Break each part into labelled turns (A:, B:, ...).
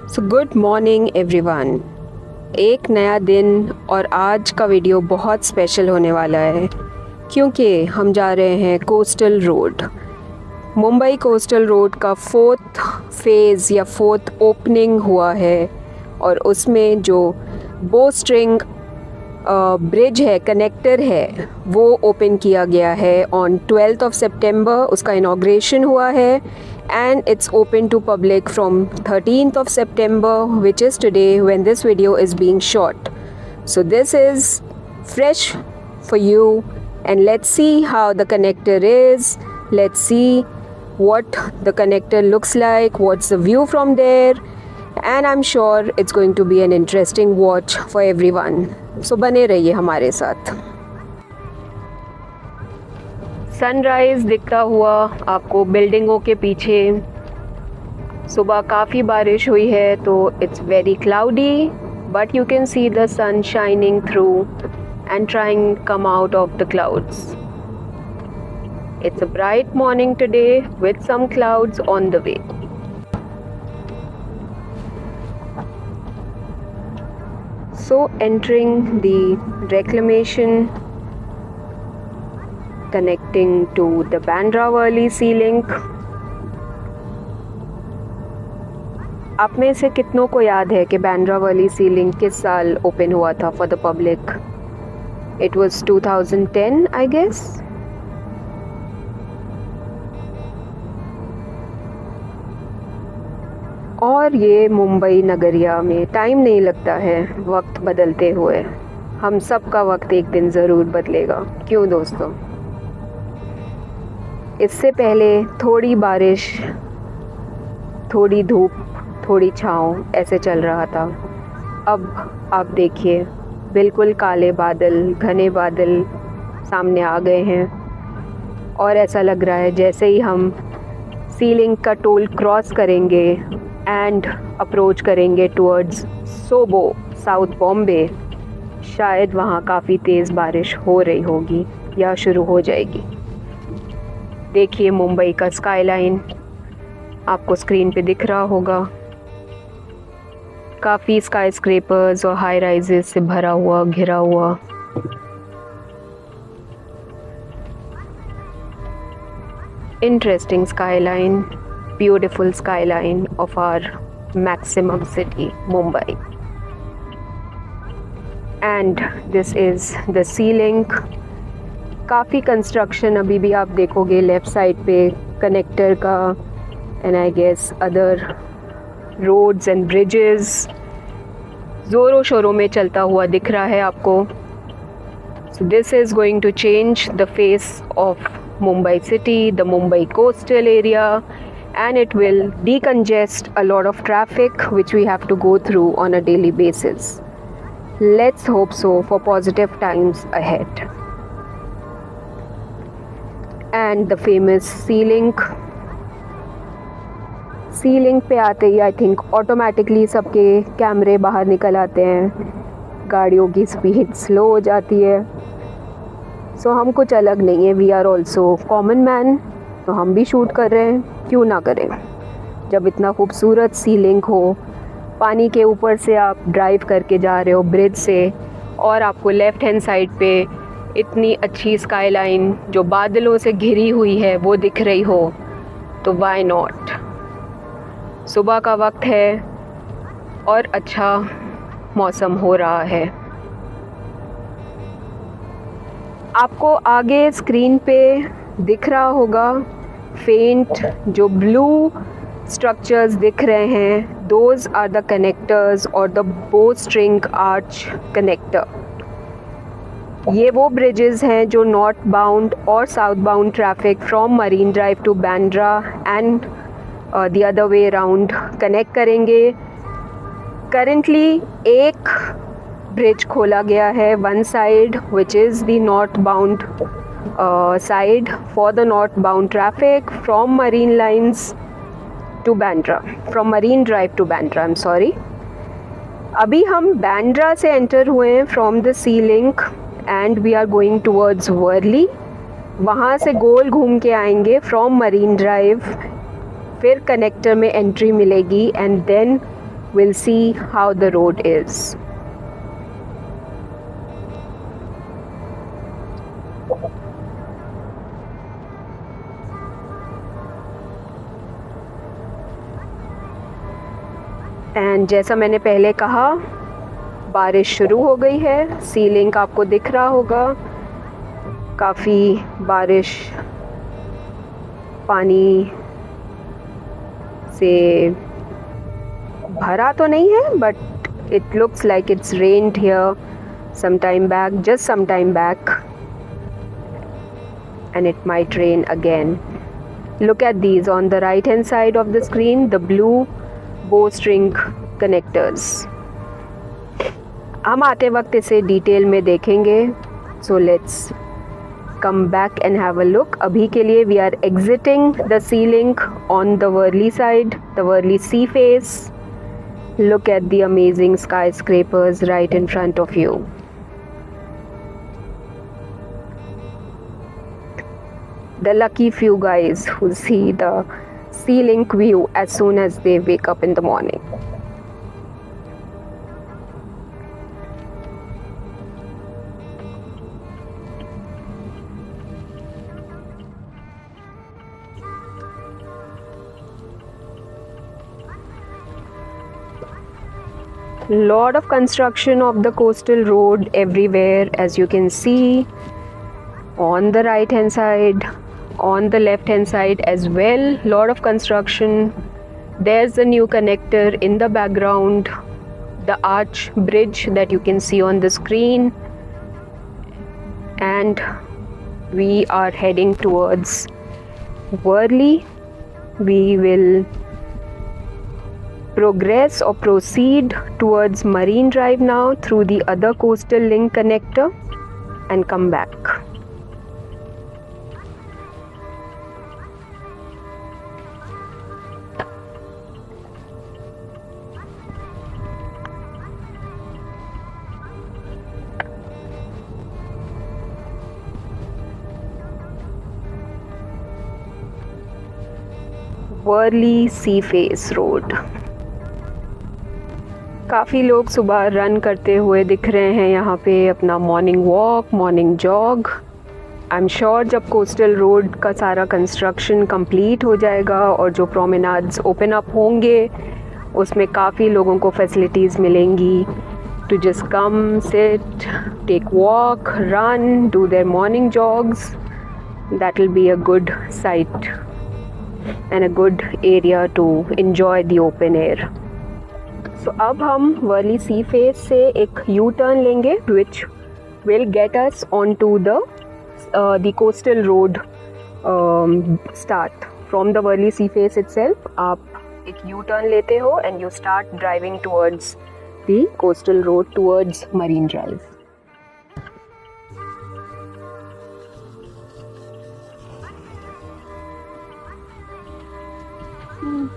A: So good morning everyone. एक नया दिन और आज का वीडियो बहुत स्पेशल होने वाला है क्योंकि हम जा रहे हैं coastal road. Mumbai coastal road का 4th फेज़ या 4th ओपनिंग हुआ है और उसमें जो बो स्ट्रिंग ब्रिज है, कनेक्टर है, वो ओपन किया गया है ऑन 12th ऑफ सितंबर। उसका इनाग्रेशन हुआ है and it's open to public from 13th of September, which is today when this video is being shot. So this is fresh for you and let's see how the connector is. Let's see what the connector looks like, what's the view from there, and I'm sure it's going to be an interesting watch for everyone. So बने रहिए हमारे साथ। Sunrise दिखता हुआ आपको बिल्डिंगों के पीछे। सुबह काफ़ी बारिश हुई है तो it's very cloudy but you can see the sun shining through and trying come out of the clouds. It's a bright morning today with some clouds on the way. So entering the reclamation connecting to the Bandra Worli Sea Link। आप में से कितनों को याद है कि बांद्रा वर्ली सी link किस साल ओपन हुआ था for the public? It was 2010 I guess. और ये मुंबई नगरिया में टाइम नहीं लगता है वक्त बदलते हुए। हम सब का वक्त एक दिन ज़रूर बदलेगा, क्यों दोस्तों? इससे पहले थोड़ी बारिश, थोड़ी धूप, थोड़ी छाँव ऐसे चल रहा था। अब आप देखिए बिल्कुल काले बादल, घने बादल सामने आ गए हैं और ऐसा लग रहा है जैसे ही हम सी लिंक का टोल क्रॉस करेंगे एंड अप्रोच करेंगे टुवर्ड्स सोबो, साउथ बॉम्बे, शायद वहाँ काफ़ी तेज़ बारिश हो रही होगी या शुरू हो जाएगी। देखिए मुंबई का स्काईलाइन आपको स्क्रीन पे दिख रहा होगा। काफ़ी स्काई स्क्रेपर्स और हाई राइजेस से भरा हुआ, घिरा हुआ। Interesting skyline, beautiful skyline of our maximum city Mumbai. And this is the sea link. काफ़ी कंस्ट्रक्शन अभी भी आप देखोगे लेफ़्ट साइड पे कनेक्टर का, and I guess other roads and bridges ज़ोरों शोरों में चलता हुआ दिख रहा है आपको। So this is going to change the face of Mumbai city, the Mumbai coastal area, and it will decongest a lot of traffic which we have to go through on a daily basis. Let's hope so for positive times ahead. And the famous sea link पे आते ही I think automatically सबके कैमरे बाहर निकल आते हैं, गाड़ियों की स्पीड स्लो हो जाती है। सो हम कुछ अलग नहीं है, we are also common man, तो हम भी शूट कर रहे हैं, क्यों ना करें। जब इतना खूबसूरत सी लिंक हो, पानी के ऊपर से आप ड्राइव करके जा रहे हो ब्रिज से, और आपको लेफ़्ट हैंड साइड पे इतनी अच्छी स्काईलाइन जो बादलों से घिरी हुई है वो दिख रही हो, तो वाई नॉट। सुबह का वक्त है और अच्छा मौसम हो रहा है। आपको आगे स्क्रीन पे दिख रहा होगा फेंट जो ब्लू स्ट्रक्चर्स दिख रहे हैं, दोज आर द कनेक्टर्स और the bow string arch connector. ये वो ब्रिजेस हैं जो नॉर्थ बाउंड और south bound traffic from Marine Drive to Bandra and the other way around connect करेंगे। करेंटली एक ब्रिज खोला गया है one side which is the north bound side for the northbound traffic from Marine Lines to Bandra, from Marine Drive to Bandra, I'm sorry. अभी हम बांद्रा से enter हुए हैं from the sea link and we are going towards Worli। वहाँ से गोल घूम के आएंगे from Marine Drive, फिर कनेक्टर में एंट्री मिलेगी and then we'll see how the road is. And जैसा मैंने पहले कहा, बारिश शुरू हो गई है। सीलिंग आपको दिख रहा होगा, काफ़ी बारिश पानी से भरा तो नहीं है, but it looks like it's rained here some time back, just some time back, and it might rain again. Look at these on the right hand side of the screen, the blue bowstring connectors. हम आते वक्त इसे detail में देखेंगे, so let's come back and have a look. अभी के लिए we are exiting the sea link on the Worli side, the Worli sea face. Look at the amazing skyscrapers right in front of you. The lucky few guys who see the sea link view as soon as they wake up in the morning. Lot of construction of the coastal road everywhere, as you can see, on the right hand side, on the left hand side as well. Lot of construction. There's the new connector in the background, the arch bridge that you can see on the screen, and we are heading towards Worli. We will progress or proceed towards Marine Drive now through the other coastal link connector and come back. Worli Sea Face Road. काफ़ी लोग सुबह run करते हुए दिख रहे हैं यहाँ पे, अपना morning walk, morning jog. I am sure जब कोस्टल रोड का सारा कंस्ट्रक्शन कंप्लीट हो जाएगा और जो प्रोमेनाड्स ओपन अप होंगे, उसमें काफ़ी लोगों को फैसिलिटीज़ मिलेंगी to just come, sit, take walk, run, do their morning jogs. That will be a good sight and a good area to enjoy the open air. So अब हम वर्ली सी फेस से एक यू टर्न लेंगे which will get us onto the coastal road start from the Worli sea face itself. आप एक U turn लेते हो and you start driving towards the coastal road towards Marine Drive.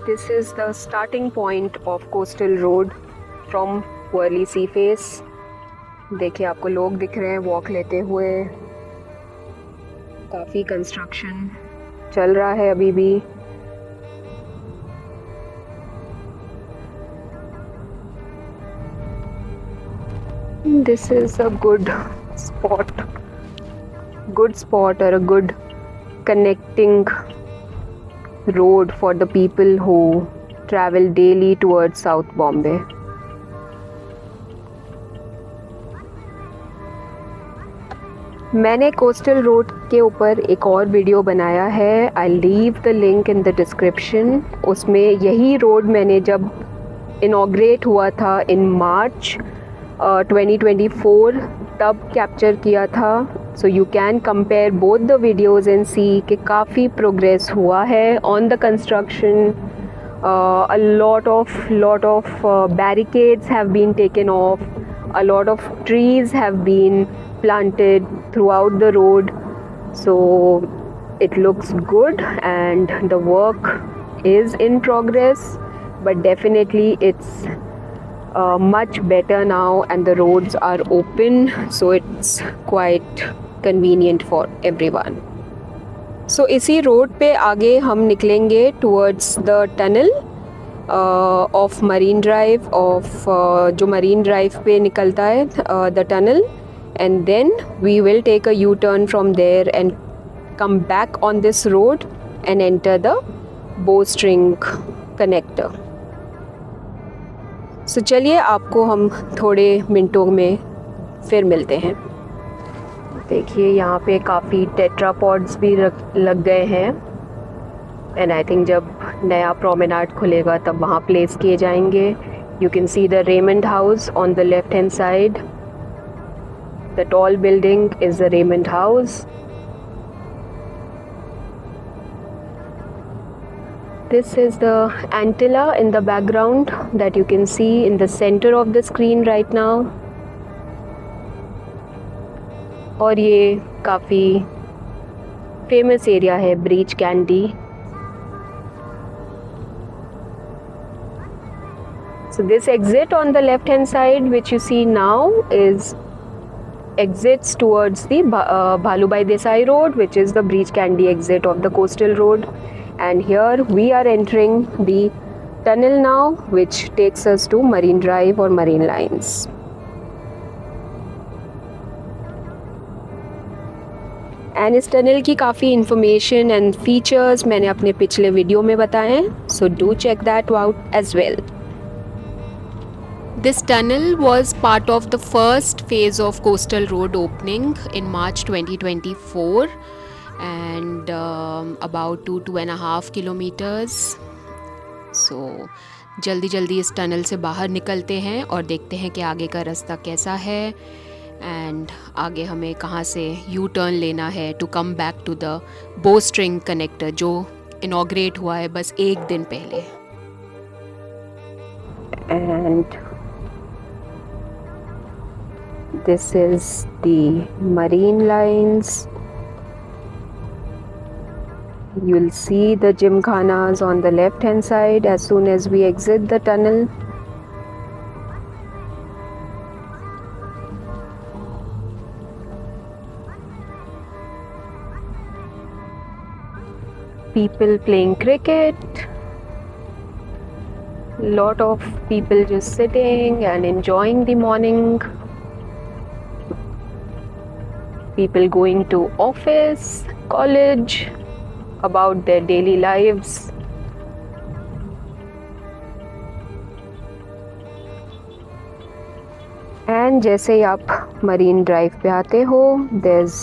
A: This is the starting point of coastal road from Worli Sea Face. देखिए आपको लोग दिख रहे हैं वॉक लेते हुए। काफ़ी कंस्ट्रक्शन चल रहा है अभी भी। This is a good spot or a good connecting road for the people who travel daily towards South Bombay. मैंने कोस्टल रोड के ऊपर एक और वीडियो बनाया है, I leave the link in the description. उसमें यही रोड मैंने जब इनॉग्रेट हुआ था इन मार्च 2024 तब कैप्चर किया था. So you can compare both the videos and see कि काफ़ी प्रोग्रेस हुआ है on the construction. A lot of barricades have been taken off, a lot of trees have been planted throughout the road, so it looks good and the work is in progress, but definitely it's much better now and the roads are open, so it's quite convenient for everyone. So इसी road पे आगे हम निकलेंगे towards the tunnel of marine drive जो marine drive पे निकलता है the tunnel, and then we will take a U-turn from there and come back on this road and enter the bowstring connector. So चलिए आपको हम थोड़े मिनटों में फिर मिलते हैं। देखिए यहाँ पे काफ़ी टेट्रापॉड्स भी लग गए हैं, एंड आई थिंक जब नया प्रोमेनाड खुलेगा तब वहाँ प्लेस किए जाएंगे। You can see the Raymond house on the left hand side. The tall building is the Raymond House. This is the Antilla in the background that you can see in the center of the screen right now. और ये काफ़ी famous area है Breach Candy. So this exit on the left hand side which you see now is exits towards the Bhalubhai Desai Road, which is the Breach Candy exit of the coastal road, and here we are entering the tunnel now, which takes us to Marine Drive or Marine Lines. And इस tunnel की काफ़ी information and features मैंने अपने पिछले video में बताए हैं, so do check that out as well. This tunnel was part of the first phase of Coastal Road opening in March 2024 and about 2.5 kilometers. So जल्दी जल्दी इस टनल से बाहर निकलते हैं और देखते हैं कि आगे का रास्ता कैसा है एंड आगे हमें कहाँ से यू टर्न लेना है to come back to the bowstring connector जो इनॉग्रेट हुआ है बस एक दिन पहले। And this is the Marine Lines. You'll see the gymkhanas on the left hand side as soon as we exit the tunnel. People playing cricket. Lot of people just sitting and enjoying the morning. People going to office, college, about their daily lives. And जैसे ही आप marine drive पे आते हो, there's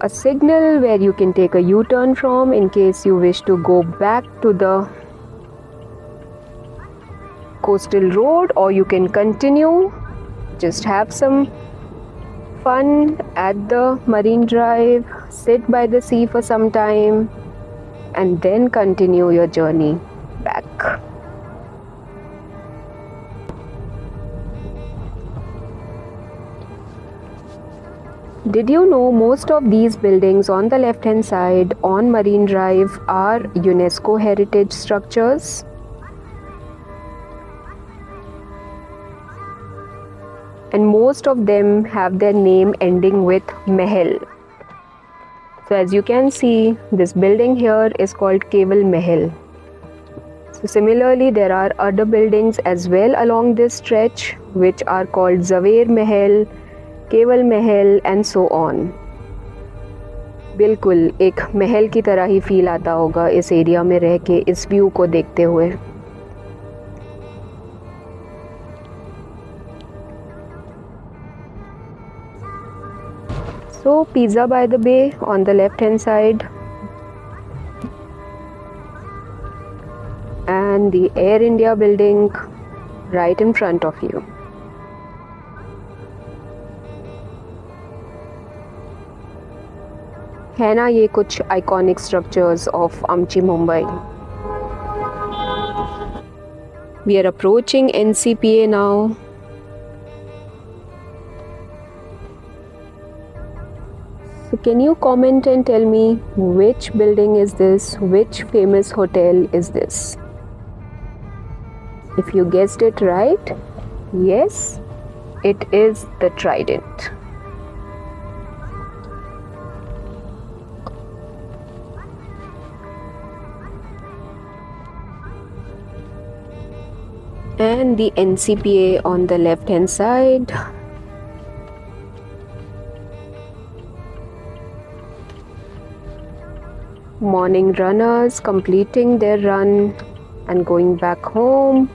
A: a signal where you can take a U-turn from in case you wish to go back to the coastal road, or you can continue, just have some fun at the Marine Drive, sit by the sea for some time and then continue your journey back. Did you know most of these buildings on the left hand side on Marine Drive are UNESCO heritage structures? And most of them have their name ending with Mahal. So as you can see, this building here is called Keval Mahal. So similarly, there are other buildings as well along this stretch which are called Zaver Mahal, Keval Mahal and so on. बिल्कुल एक महल की तरह ही feel आता होगा इस area में रह के इस व्यू को देखते हुए। So Pizza by the Bay on the left hand side and the Air India building right in front of you. है ना ये कुछ iconic structures of Amchi, Mumbai. We are approaching NCPA now. So can you comment and tell me which building is this, which famous hotel is this? If you guessed it right, yes, it is the Trident. and the NCPA on the left hand side. Morning runners completing their run and going back home.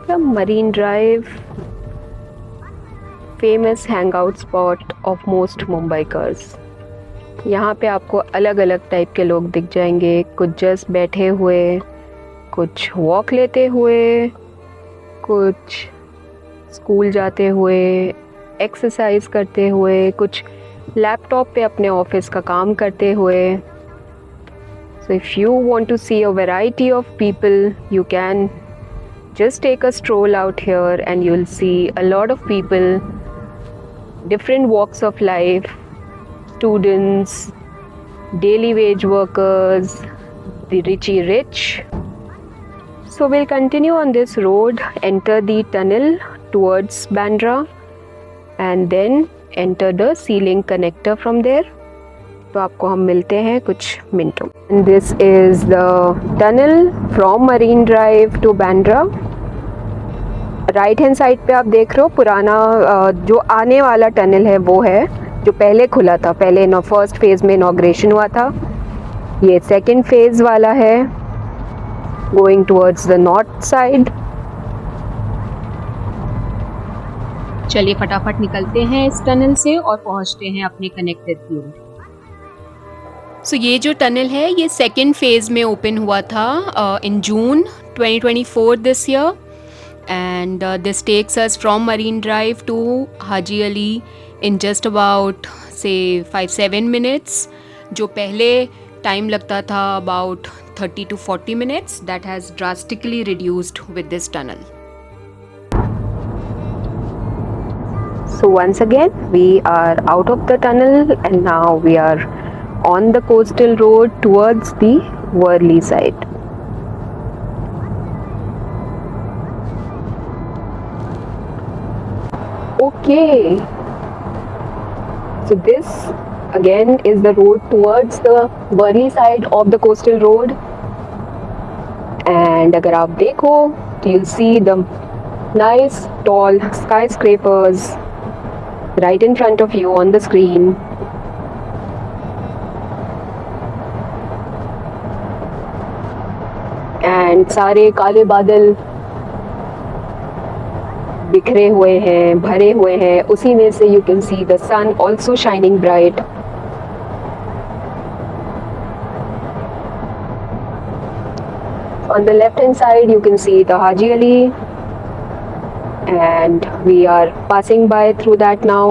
A: The Marine Drive, famous hangout spot of most Mumbaikars. यहाँ पे आपको अलग अलग type के लोग दिख जाएंगे, कुछ जस्ट बैठे हुए, कुछ वॉक लेते हुए, कुछ स्कूल जाते हुए, एक्सरसाइज करते हुए, कुछ लैपटॉप पे अपने ऑफिस का काम करते हुए. So if you want to see a variety of people, you can just take a stroll out here and you'll see a lot of people, different walks of life, students, daily wage workers, the richy rich. So we'll continue on this road, enter the tunnel towards Bandra and then enter the C-Link connector from there. तो आपको हम मिलते हैं कुछ मिनटों. And this is the tunnel from Marine Drive to Bandra. Right hand side पे आप देख रहे हो पुराना जो आने वाला टनल है वो है जो पहले खुला था. पहले फर्स्ट फेज़ में इनॉग्रेशन हुआ था. ये सेकंड फेज़ वाला है going towards the north side.
B: चलिए फटाफट निकलते हैं इस टनल से और पहुंचते हैं अपने कनेक्टेड की ओर. सो ये जो टनल है ये सेकेंड फेज़ में ओपन हुआ था इन जून 2024 this year. And this takes us from Marine Drive to Haji Ali in just about say 5-7 minutes. जो पहले टाइम लगता था about 30 to 40 minutes, that has drastically reduced with this tunnel.
A: So once again we are out of the tunnel and now we are on the coastal road towards the Worli side. Okay, so this again is the road towards the Worli side of the coastal road. And अगर आप देखो, you'll see the nice tall skyscrapers right in front of you on the screen. And सारे काले बादल बिखरे हुए हैं, भरे हुए हैं. उसी में से you can see the sun also shining bright. On the left hand side you can see the Haji Ali and we are passing by through that now.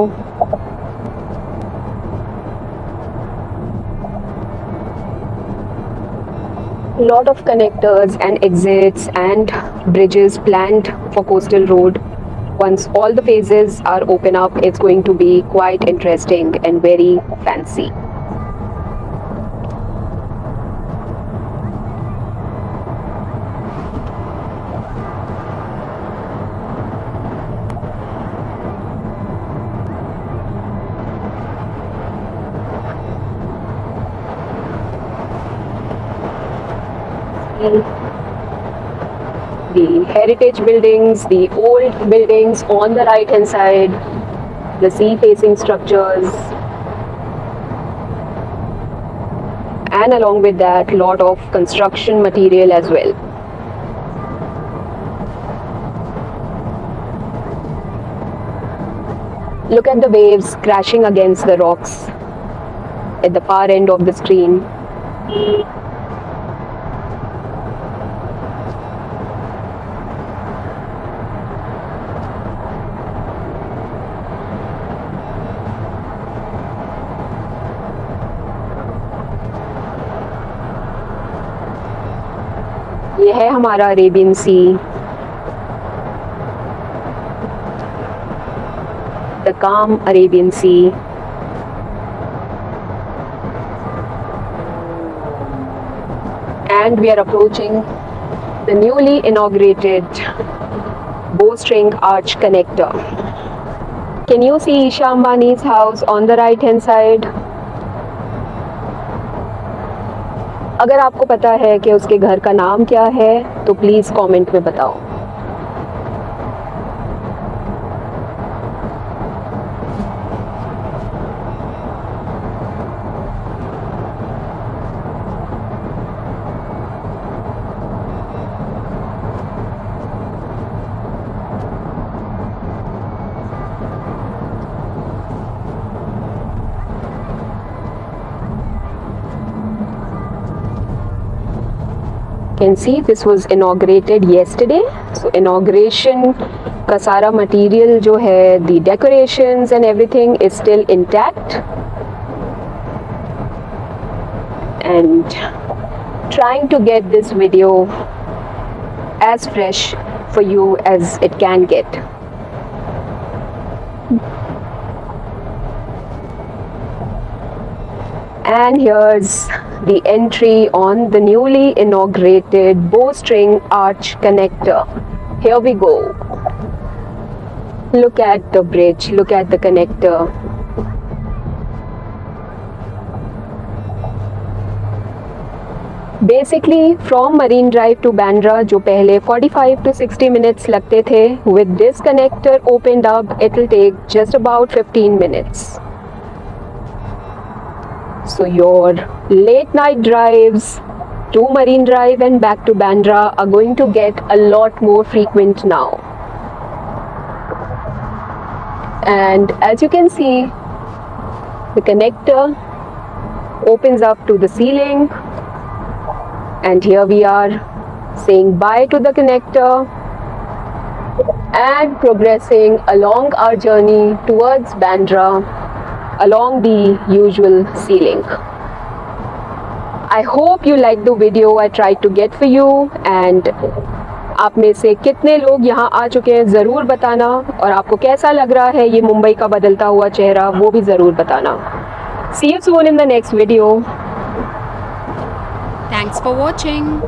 A: Lot of connectors and exits and bridges planned for coastal road. Once all the phases are open up, it's going to be quite interesting and very fancy. The heritage buildings, the old buildings on the right hand side, the sea facing structures, and along with that lot of construction material as well. Look at the waves crashing against the rocks at the far end of the screen. ये है हमारा Arabian Sea. The calm Arabian Sea. And we are approaching the newly inaugurated Bowstring Arch Connector. Can you see Isha Ambani's house on the right hand side? अगर आपको पता है कि उसके घर का नाम क्या है तो प्लीज़ कमेंट में बताओ। Can see this was inaugurated yesterday. So inauguration का सारा material जो है, the decorations and everything is still intact. And trying to get this video as fresh for you as it can get. And here's the entry on the newly inaugurated bowstring arch connector. Here we go. Look at the bridge, look at the connector. Basically from Marine Drive to Bandra जो पहले 45 to 60 minutes लगते थे, with this connector opened up it will take just about 15 minutes. So your late night drives to Marine Drive and back to Bandra are going to get a lot more frequent now. And as you can see, the connector opens up to the ceiling, and here we are saying bye to the connector and progressing along our journey towards Bandra along the usual ceiling. I hope you liked the video I tried to get for you, and आप में से कितने लोग यहाँ आ चुके हैं ज़रूर बताना, और आपको कैसा लग रहा है ये मुंबई का बदलता हुआ चेहरा वो भी ज़रूर बताना। See you soon in the next video.
B: Thanks for watching.